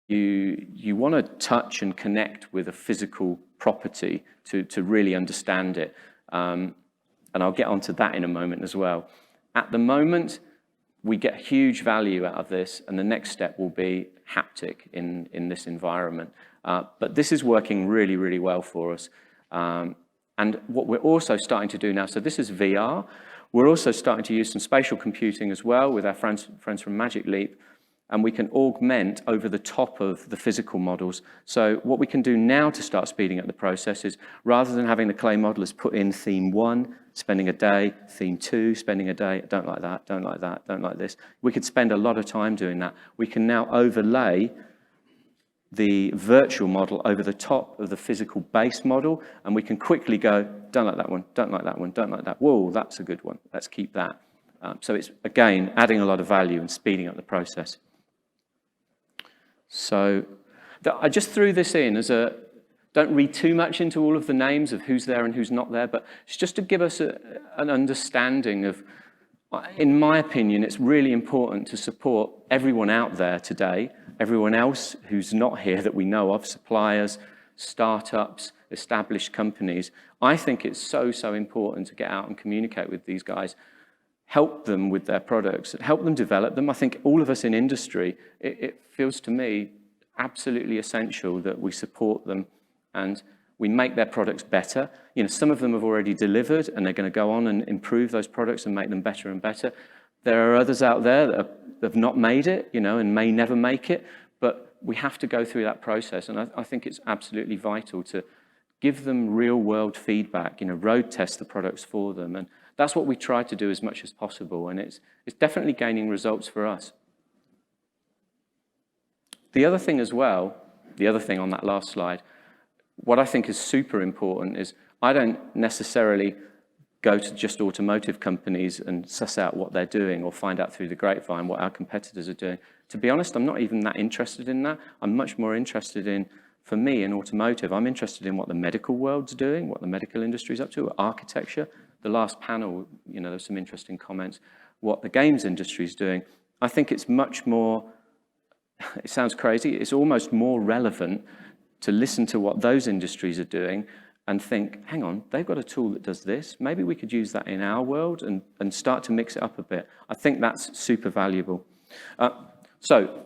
you want to touch and connect with a physical property to really understand it. And I'll get onto that in a moment as well. At the moment, we get huge value out of this, and the next step will be haptic in this environment. But this is working really, really well for us. And what we're also starting to do now, so this is VR, we're also starting to use some spatial computing as well with our friends from Magic Leap, and we can augment over the top of the physical models. So what we can do now to start speeding up the process is, rather than having the clay modelers put in theme 1, spending a day, theme 2, spending a day, don't like that, don't like that, don't like this. We could spend a lot of time doing that. We can now overlay the virtual model over the top of the physical base model, and we can quickly go, don't like that one, don't like that one, don't like that. Whoa, that's a good one, let's keep that. So it's, again, adding a lot of value and speeding up the process. So I just threw this in as a, don't read too much into all of the names of who's there and who's not there, but it's just to give us an understanding of, in my opinion, it's really important to support everyone out there today, everyone else who's not here that we know of, suppliers, startups, established companies. I think it's so, so important to get out and communicate with these guys, help them with their products, help them develop them. I think all of us in industry, it feels to me absolutely essential that we support them and we make their products better. You know, some of them have already delivered and they're going to go on and improve those products and make them better and better. There are others out there that have not made it, you know, and may never make it, but we have to go through that process. And I think it's absolutely vital to give them real world feedback, you know, road test the products for them. And that's what we try to do as much as possible. And it's definitely gaining results for us. The other thing as well, the other thing on that last slide, what I think is super important is I don't necessarily go to just automotive companies and suss out what they're doing or find out through the grapevine what our competitors are doing. To be honest, I'm not even that interested in that. I'm much more interested in, for me, in automotive, I'm interested in what the medical world's doing, what the medical industry's up to, architecture. The last panel, you know, there's some interesting comments, what the games industry's doing. I think it's much more, it sounds crazy, it's almost more relevant to listen to what those industries are doing and think, hang on, they've got a tool that does this. Maybe we could use that in our world and start to mix it up a bit. I think that's super valuable. So